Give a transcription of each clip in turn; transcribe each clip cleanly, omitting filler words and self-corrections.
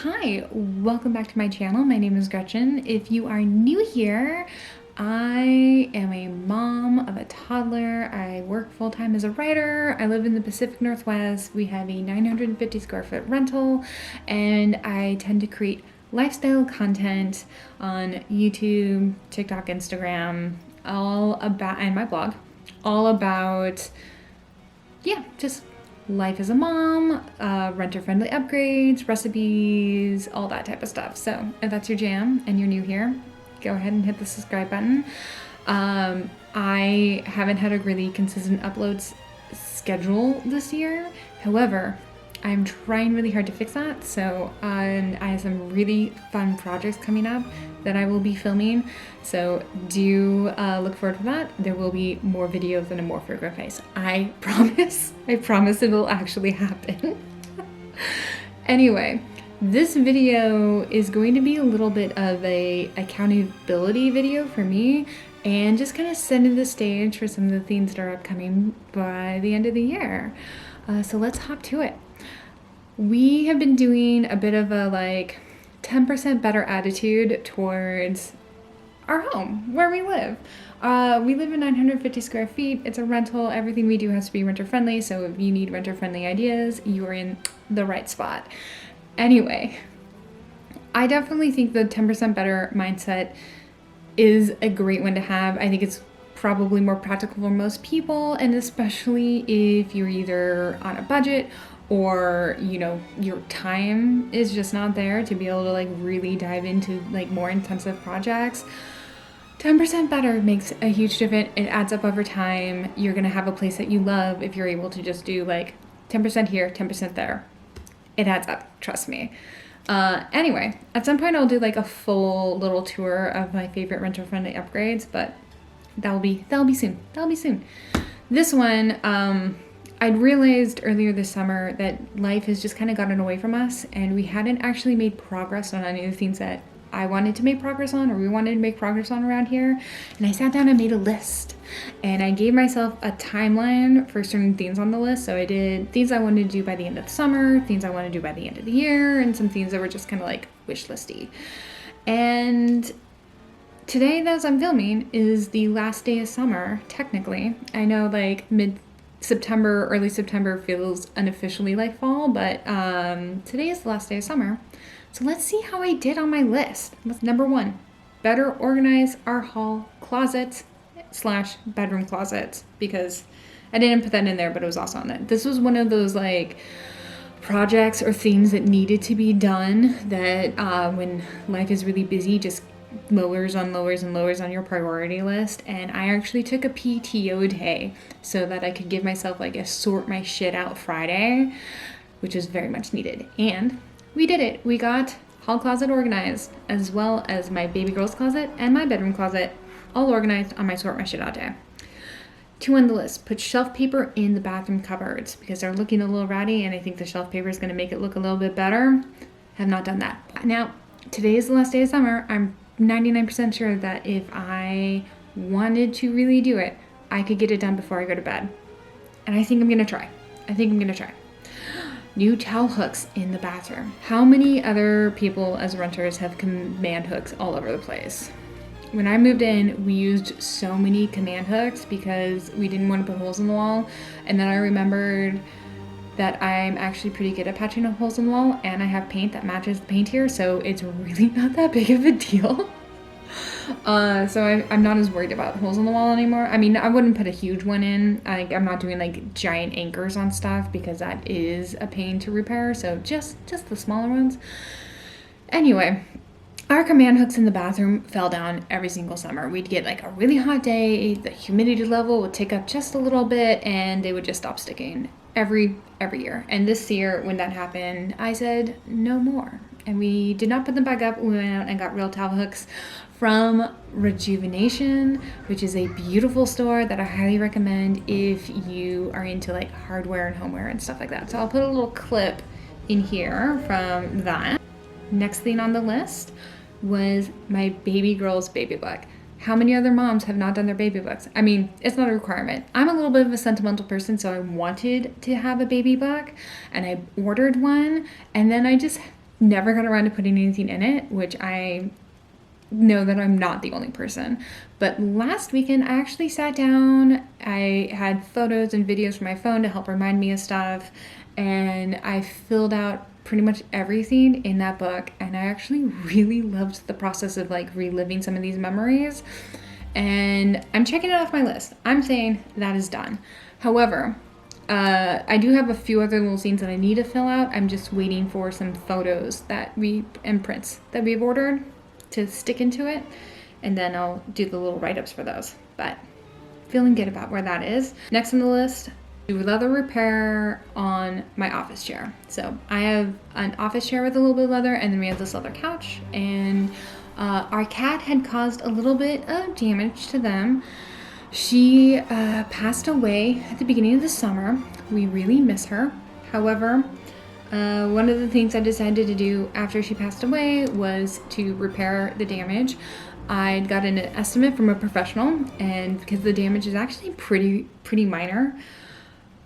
Hi, welcome back to my channel. My name is Gretchen. If you are new here, I am a mom of a toddler. I work full-time as a writer. I live in the Pacific Northwest. We have a 950 square foot rental, and I tend to create lifestyle content on YouTube, TikTok, Instagram, and my blog, all about, just life as a mom, renter-friendly upgrades, recipes, all that type of stuff. So if that's your jam and you're new here, go ahead and hit the subscribe button. I haven't had a really consistent uploads schedule this year. However, I'm trying really hard to fix that. So I have some really fun projects coming up that I will be filming. So do look forward to that. There will be more videos in a more frequent pace. I promise. I promise it will actually happen. Anyway, this video is going to be a little bit of a accountability video for me and just kind of setting the stage for some of the things that are upcoming by the end of the year. So let's hop to it. We have been doing a bit of a 10% better attitude towards our home, where we live. We live in 950 square feet. It's a rental. Everything we do has to be renter friendly. So if you need renter friendly ideas, you are in the right spot. Anyway, I definitely think the 10% better mindset is a great one to have. I think it's probably more practical for most people, and especially if you're either on a budget or your time is just not there to be able to really dive into more intensive projects. 10% better makes a huge difference. It adds up over time. You're gonna have a place that you love if you're able to just do 10% here, 10% there. It adds up, trust me. Anyway, at some point I'll do a full little tour of my favorite renter-friendly upgrades, but that'll be soon. This one, I'd realized earlier this summer that life has just kind of gotten away from us, and we hadn't actually made progress on any of the things that I wanted to make progress on, or we wanted to make progress on around here. And I sat down and made a list, and I gave myself a timeline for certain things on the list. So I did things I wanted to do by the end of the summer, things I wanted to do by the end of the year, and some things that were just kind of wish listy. And today, as I'm filming, is the last day of summer, technically. I know mid-September, early September feels unofficially like fall, but today is the last day of summer. So let's see how I did on my list. Number 1, better organize our hall closets / bedroom closets, because I didn't put that in there, but it was also on that. This was one of those projects or things that needed to be done that when life is really busy, just lowers on your priority list. And I actually took a PTO day so that I could give myself a sort my shit out Friday, which is very much needed. And we did it. We got hall closet organized, as well as my baby girl's closet and my bedroom closet, all organized on my sort my shit out day. 2 on the list, put shelf paper in the bathroom cupboards because they're looking a little ratty, and I think the shelf paper is going to make it look a little bit better. Have not done that. Now, today is the last day of summer. I'm 99% sure that if I wanted to really do it, I could get it done before I go to bed. And I think I'm going to try. New towel hooks in the bathroom. How many other people as renters have command hooks all over the place? When I moved in, we used so many command hooks because we didn't want to put holes in the wall. And then I remembered that I'm actually pretty good at patching holes in the wall, and I have paint that matches the paint here, so it's really not that big of a deal. So I'm not as worried about holes in the wall anymore. I mean, I wouldn't put a huge one in. I'm not doing giant anchors on stuff because that is a pain to repair, so just the smaller ones. Anyway, our command hooks in the bathroom fell down every single summer. We'd get a really hot day, the humidity level would tick up just a little bit, and they would just stop sticking every year. And this year, when that happened, I said no more. And we did not put them back up. We went out and got real towel hooks from Rejuvenation, which is a beautiful store that I highly recommend if you are into hardware and homeware and stuff like that. So I'll put a little clip in here from that. Next thing on the list was my baby girl's baby book. How many other moms have not done their baby books? I mean, it's not a requirement. I'm a little bit of a sentimental person, so I wanted to have a baby book, and I ordered one, and then I just never got around to putting anything in it, which I know that I'm not the only person. But last weekend, I actually sat down. I had photos and videos from my phone to help remind me of stuff, and I filled out pretty much everything in that book, and I actually really loved the process of like reliving some of these memories, and I'm checking it off my list. I'm saying that is done. However, I do have a few other little scenes that I need to fill out. I'm just waiting for some photos and prints that we've ordered to stick into it, and then I'll do the little write-ups for those. But feeling good about where that is. Next on the list, do leather repair on my office chair. So I have an office chair with a little bit of leather, and then we have this leather couch, and our cat had caused a little bit of damage to them. She passed away at the beginning of the summer. We really miss her. However, one of the things I decided to do after she passed away was to repair the damage. I'd gotten an estimate from a professional, and because the damage is actually pretty minor,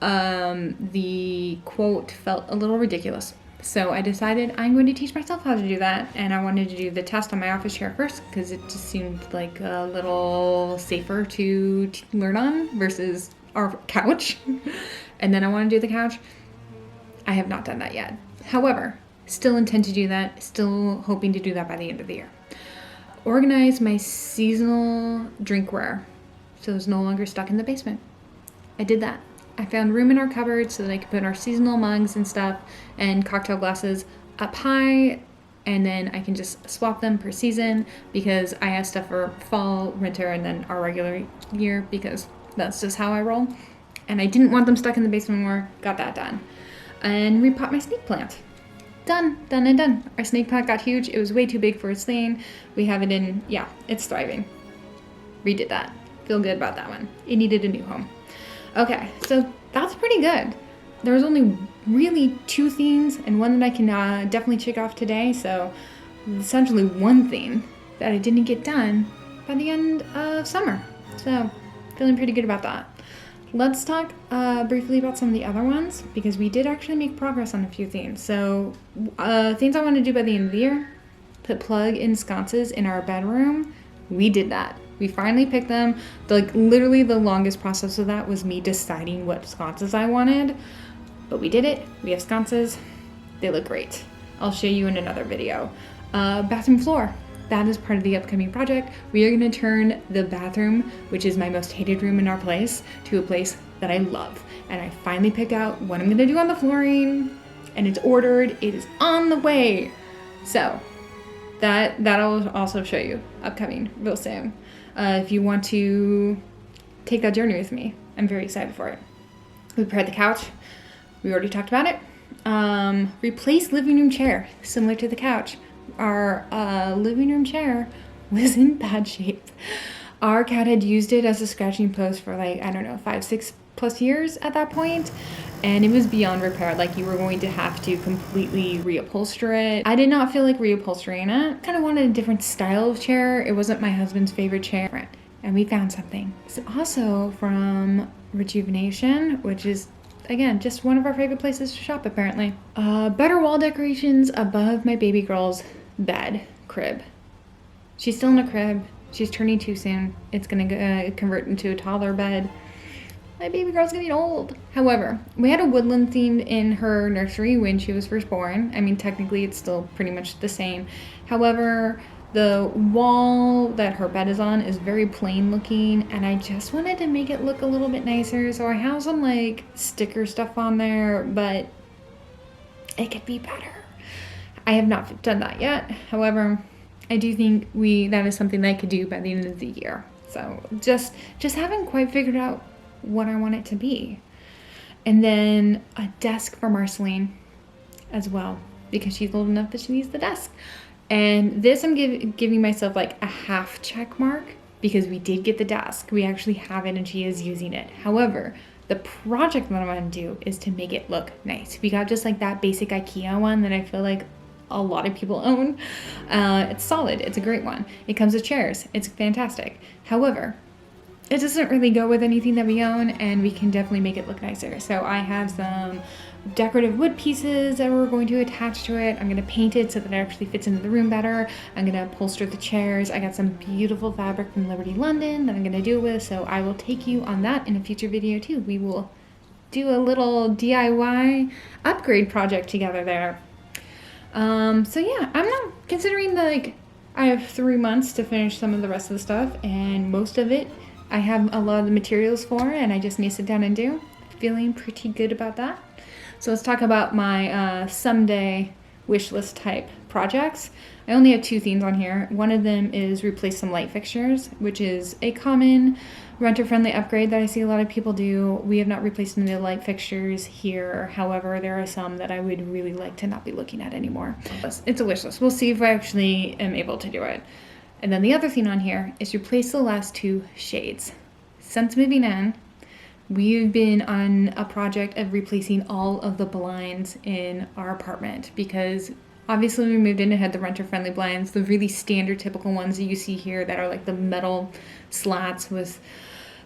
the quote felt a little ridiculous. So I decided I'm going to teach myself how to do that, and I wanted to do the test on my office chair first because it just seemed like a little safer to learn on versus our couch. And then I want to do the couch. I have not done that yet. However, still intend to do that, still hoping to do that by the end of the year. Organize my seasonal drinkware so it's no longer stuck in the basement. I did that. I found room in our cupboard so that I could put our seasonal mugs and stuff and cocktail glasses up high, and then I can just swap them per season because I have stuff for fall, winter, and then our regular year because that's just how I roll. And I didn't want them stuck in the basement anymore. Got that done. And repot my snake plant. Done. Our snake plant got huge. It was way too big for its thing. We have it in, it's thriving. Redid that. Feel good about that one. It needed a new home. Okay, so that's pretty good. There was only really 2 themes and one that I can definitely check off today. So essentially one thing that I didn't get done by the end of summer. So feeling pretty good about that. Let's talk briefly about some of the other ones because we did actually make progress on a few things. So things I want to do by the end of the year, put plug-in sconces in our bedroom. We did that. We finally picked them. Literally the longest process of that was me deciding what sconces I wanted. But we did it. We have sconces. They look great. I'll show you in another video. Bathroom floor. That is part of the upcoming project. We are going to turn the bathroom, which is my most hated room in our place, to a place that I love. And I finally picked out what I'm going to do on the flooring. And it's ordered. It is on the way. So that I'll also show you upcoming real soon. If you want to take that journey with me, I'm very excited for it. We prepared the couch. We already talked about it. Replace living room chair, similar to the couch. Our living room chair was in bad shape. Our cat had used it as a scratching post for 5-6+ years at that point, and it was beyond repair. You were going to have to completely reupholster it. I did not feel like reupholstering it. Kind of wanted a different style of chair. It wasn't my husband's favorite chair, and we found something. It's also from Rejuvenation, which is, again, just one of our favorite places to shop, apparently. Better wall decorations above my baby girl's bed crib. She's still in a crib. She's turning 2 soon. It's gonna convert into a toddler bed. My baby girl's getting old. However, we had a woodland theme in her nursery when she was first born. I mean, technically it's still pretty much the same. However, the wall that her bed is on is very plain looking, and I just wanted to make it look a little bit nicer. So I have some sticker stuff on there, but it could be better. I have not done that yet. However, I do think that is something that I could do by the end of the year. So just haven't quite figured out what I want it to be. And then a desk for Marceline as well, because she's old enough that she needs the desk. And this I'm giving myself a half check mark because we did get the desk. We actually have it and she is using it. However, the project that I want to do is to make it look nice. We got just that basic IKEA one that I feel like a lot of people own. It's solid. It's a great one. It comes with chairs. It's fantastic. However, it doesn't really go with anything that we own, and we can definitely make it look nicer. So I have some decorative wood pieces that we're going to attach to it. I'm going to paint it so that it actually fits into the room better. I'm going to upholster the chairs. I got some beautiful fabric from Liberty London that I'm going to do it with, so I will take you on that in a future video too. We will do a little DIY upgrade project together there. So yeah, I'm not considering I have 3 months to finish some of the rest of the stuff, and most of it I have a lot of the materials for, and I just need to sit down and do. Feeling pretty good about that. So let's talk about my someday wish list type projects. I only have 2 themes on here. One of them is replace some light fixtures, which is a common renter-friendly upgrade that I see a lot of people do. We have not replaced any light fixtures here. However, there are some that I would really like to not be looking at anymore. It's a wish list. We'll see if I actually am able to do it. And then the other thing on here is replace the last 2 shades. Since moving in, we've been on a project of replacing all of the blinds in our apartment because obviously when we moved in, it had the renter-friendly blinds, the really standard typical ones that you see here that are like the metal slats with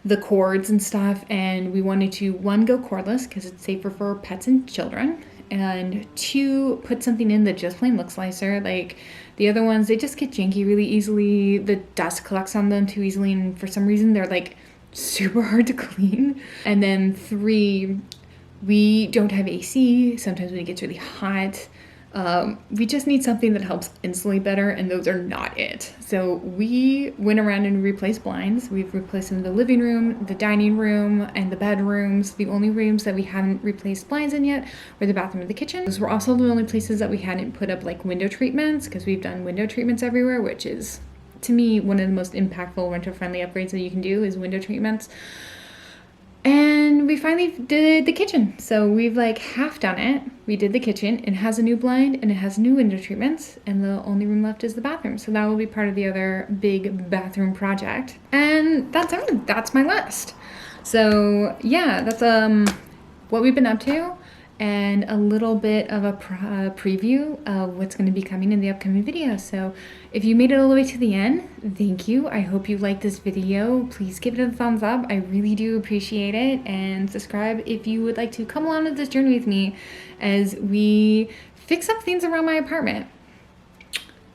the cords and stuff, and we wanted to, 1, go cordless because it's safer for pets and children, and 2, put something in that just plain looks nicer. Like the other ones, they just get janky really easily, the dust collects on them too easily, and for some reason they're like super hard to clean. And then 3, we don't have AC. Sometimes when it gets really hot, we just need something that helps insulate better, and those are not it. So we went around and replaced blinds. We've replaced them in the living room, the dining room, and the bedrooms. The only rooms that we haven't replaced blinds in yet were the bathroom and the kitchen. Those were also the only places that we hadn't put up like window treatments, because we've done window treatments everywhere, which is, to me, one of the most impactful renter-friendly upgrades that you can do is window treatments. And we finally did the kitchen. So we've like half done it. We did the kitchen. It has a new blind and it has new window treatments. And the only room left is the bathroom. So that will be part of the other big bathroom project. And that's it. That's my list. So yeah, that's what we've been up to, and a little bit of a preview of what's going to be coming in the upcoming video. So if you made it all the way to the end, thank you. I hope you liked this video. Please give it a thumbs up. I really do appreciate it. And subscribe if you would like to come along with this journey with me as we fix up things around my apartment.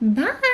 Bye!